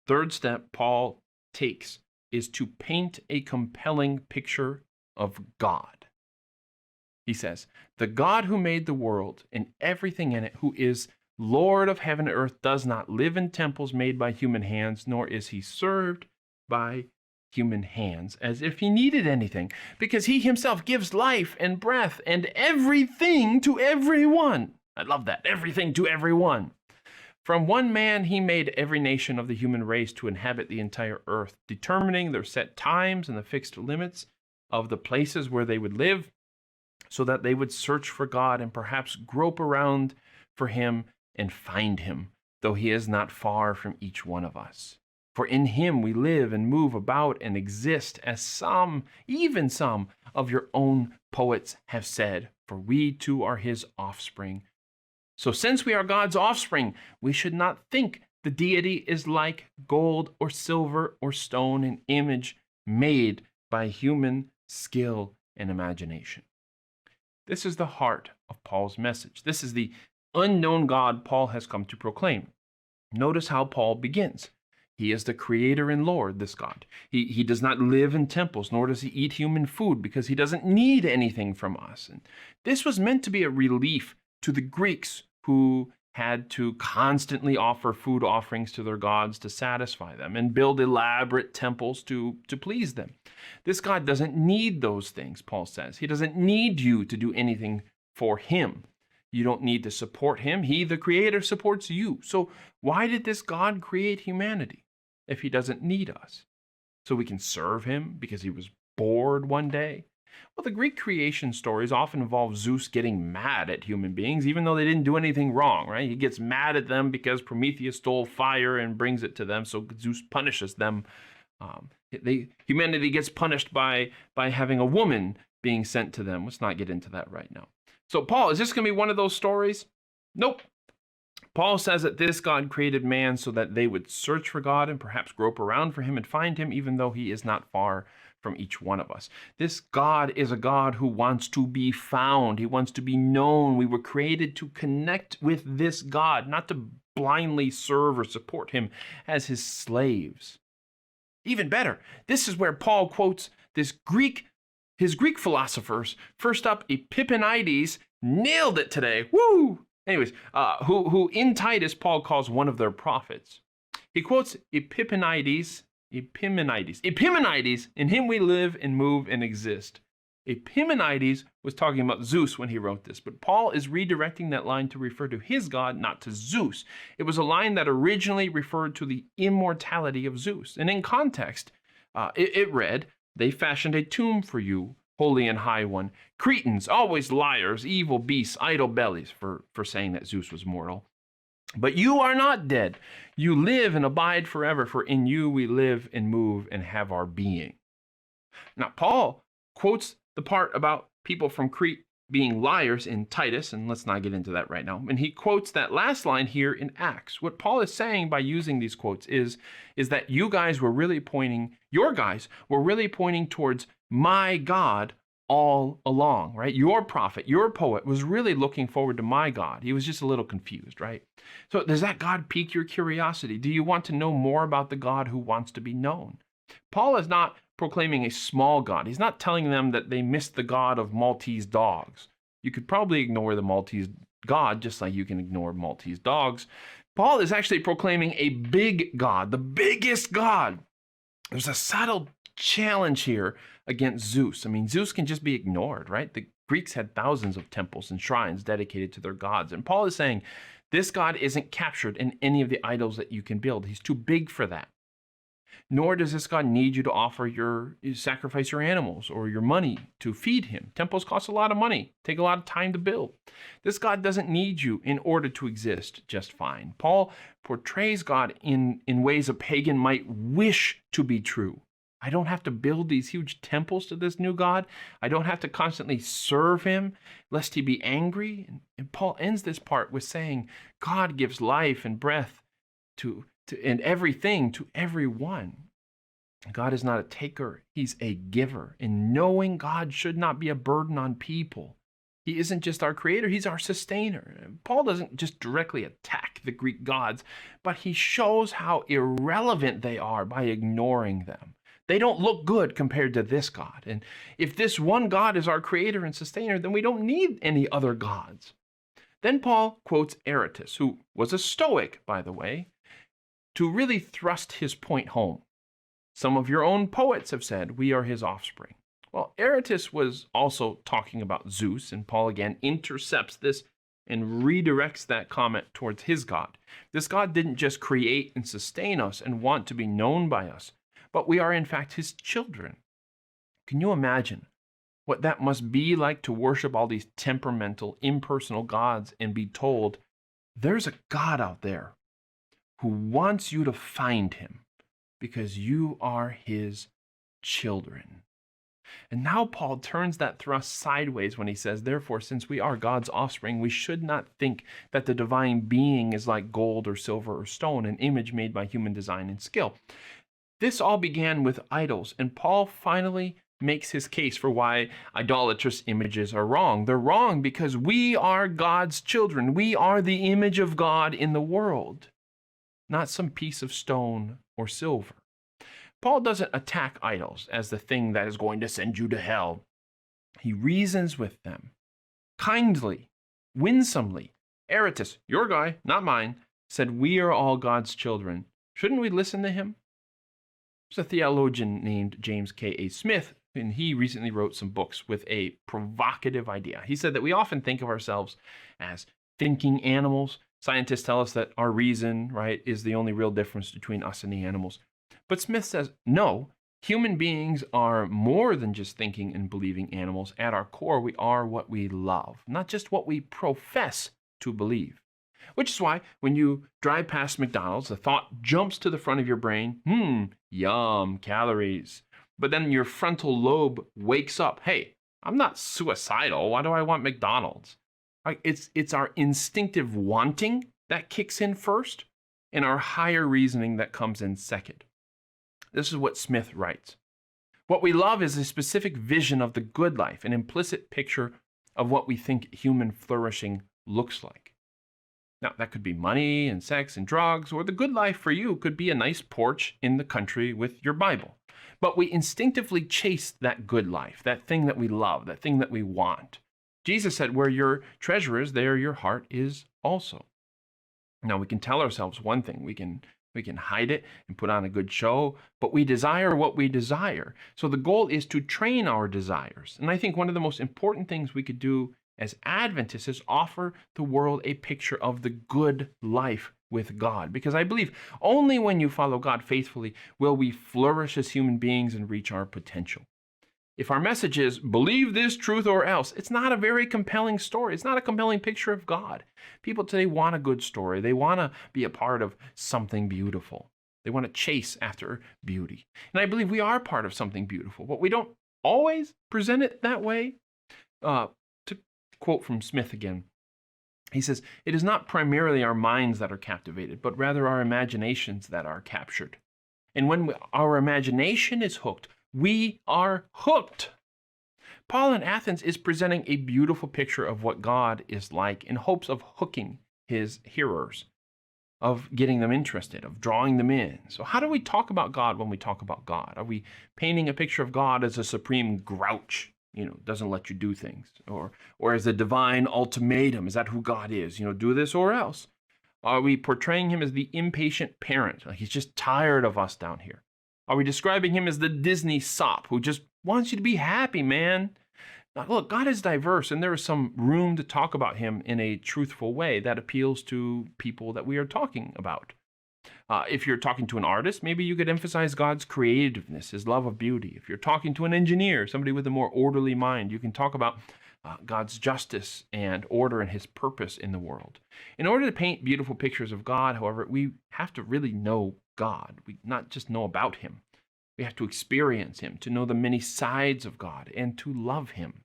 Third step Paul takes is to paint a compelling picture of God. He says, the God who made the world and everything in it, who is Lord of heaven and earth, does not live in temples made by human hands, nor is he served by human hands as if he needed anything, because he himself gives life and breath and everything to everyone. I love that. Everything to everyone. From one man he made every nation of the human race to inhabit the entire earth, determining their set times and the fixed limits of the places where they would live, so that they would search for God and perhaps grope around for him and find him, though he is not far from each one of us. For in him we live and move about and exist, as some, even some, of your own poets have said, for we too are his offspring. So since we are God's offspring, we should not think the deity is like gold or silver or stone, an image made by human skill and imagination. This is the heart of Paul's message. This is the unknown God Paul has come to proclaim. Notice how Paul begins. He is the creator and Lord, this God. He does not live in temples, nor does he eat human food, because he doesn't need anything from us. And this was meant to be a relief to the Greeks, who had to constantly offer food offerings to their gods to satisfy them and build elaborate temples to please them. This God doesn't need those things, Paul says. He doesn't need you to do anything for him. You don't need to support him. He, the creator, supports you. So why did this God create humanity if he doesn't need us? So we can serve him because he was bored one day? Well, the Greek creation stories often involve Zeus getting mad at human beings, even though they didn't do anything wrong, right? He gets mad at them because Prometheus stole fire and brings it to them, so Zeus punishes them. Humanity gets punished by having a woman being sent to them. Let's not get into that right now. So Paul, is this going to be one of those stories? Nope. Paul says that this God created man so that they would search for God and perhaps grope around for him and find him, even though he is not far from each one of us. This God is a God who wants to be found. He wants to be known. We were created to connect with this God, not to blindly serve or support him as his slaves. Even better, this is where Paul quotes his Greek philosophers. First up, Epiphanies, nailed it today. Woo! Anyways, who in Titus Paul calls one of their prophets. He quotes Epiphanies, in him we live and move and exist. Epiphanies was talking about Zeus when he wrote this, but Paul is redirecting that line to refer to his God, not to Zeus. It was a line that originally referred to the immortality of Zeus. And in context, it read, they fashioned a tomb for you, holy and high one. Cretans, always liars, evil beasts, idle bellies, for saying that Zeus was mortal. But you are not dead. You live and abide forever, for in you we live and move and have our being. Now, Paul quotes the part about people from Crete being liars in Titus, and let's not get into that right now. And he quotes that last line here in Acts. What Paul is saying by using these quotes is that your guys were really pointing towards my God all along, right? Your prophet, your poet was really looking forward to my God. He was just a little confused, right? So does that God pique your curiosity? Do you want to know more about the God who wants to be known? Paul is not proclaiming a small God. He's not telling them that they missed the God of Maltese dogs. You could probably ignore the Maltese God just like you can ignore Maltese dogs. Paul is actually proclaiming a big God, the biggest God. There's a subtle challenge here against Zeus. I mean, Zeus can just be ignored, right? The Greeks had thousands of temples and shrines dedicated to their gods. And Paul is saying this God isn't captured in any of the idols that you can build. He's too big for that. Nor does this God need you to sacrifice your animals or your money to feed him. Temples cost a lot of money, take a lot of time to build. This God doesn't need you in order to exist just fine. Paul portrays God in ways a pagan might wish to be true. I don't have to build these huge temples to this new God. I don't have to constantly serve him lest he be angry. And Paul ends this part with saying, God gives life and breath and everything to everyone. God is not a taker, he's a giver. And knowing God should not be a burden on people. He isn't just our creator, he's our sustainer. Paul doesn't just directly attack the Greek gods, but he shows how irrelevant they are by ignoring them. They don't look good compared to this God. And if this one God is our creator and sustainer, then we don't need any other gods. Then Paul quotes Aerith, who was a Stoic, by the way, to really thrust his point home. Some of your own poets have said, we are his offspring. Well, Aerith was also talking about Zeus, and Paul again intercepts this and redirects that comment towards his God. This God didn't just create and sustain us and want to be known by us, but we are in fact his children. Can you imagine what that must be like to worship all these temperamental, impersonal gods and be told, there's a God out there who wants you to find him because you are his children? And now Paul turns that thrust sideways when he says, therefore, since we are God's offspring, we should not think that the divine being is like gold or silver or stone, an image made by human design and skill. This all began with idols, and Paul finally makes his case for why idolatrous images are wrong. They're wrong because we are God's children. We are the image of God in the world, not some piece of stone or silver. Paul doesn't attack idols as the thing that is going to send you to hell. He reasons with them kindly, winsomely. Aerith, your guy, not mine, said, we are all God's children. Shouldn't we listen to him? There's a theologian named James K.A. Smith, and he recently wrote some books with a provocative idea. He said that we often think of ourselves as thinking animals. Scientists tell us that our reason, right, is the only real difference between us and the animals. But Smith says, no, human beings are more than just thinking and believing animals. At our core, we are what we love, not just what we profess to believe. Which is why when you drive past McDonald's, the thought jumps to the front of your brain, yum, calories. But then your frontal lobe wakes up, hey, I'm not suicidal. Why do I want McDonald's? Right? It's our instinctive wanting that kicks in first, and our higher reasoning that comes in second. This is what Smith writes. What we love is a specific vision of the good life, an implicit picture of what we think human flourishing looks like. Now, that could be money and sex and drugs, or the good life for you could be a nice porch in the country with your Bible. But we instinctively chase that good life, that thing that we love, that thing that we want. Jesus said, where your treasure is, there your heart is also. Now, we can tell ourselves one thing. We can hide it and put on a good show, but we desire what we desire. So the goal is to train our desires. And I think one of the most important things we could do as Adventists is offer the world a picture of the good life with God. Because I believe only when you follow God faithfully will we flourish as human beings and reach our potential. If our message is, believe this truth or else, it's not a very compelling story. It's not a compelling picture of God. People today want a good story. They want to be a part of something beautiful. They want to chase after beauty. And I believe we are part of something beautiful, but we don't always present it that way. To quote from Smith again, he says, it is not primarily our minds that are captivated, but rather our imaginations that are captured. And when our imagination is hooked, we are hooked. Paul in Athens is presenting a beautiful picture of what God is like in hopes of hooking his hearers, of getting them interested, of drawing them in. So how do we talk about God when we talk about God? Are we painting a picture of God as a supreme grouch, doesn't let you do things? Or as a divine ultimatum? Is that who God is? Do this or else. Are we portraying him as the impatient parent? Like he's just tired of us down here. Are we describing him as the Disney sop who just wants you to be happy, man? Now, look, God is diverse, and there is some room to talk about him in a truthful way that appeals to people that we are talking about. If you're talking to an artist, maybe you could emphasize God's creativeness, his love of beauty. If you're talking to an engineer, somebody with a more orderly mind, you can talk about God's justice and order and his purpose in the world. In order to paint beautiful pictures of God, however, we have to really know God. We not just know about him. We have to experience him, to know the many sides of God, and to love him.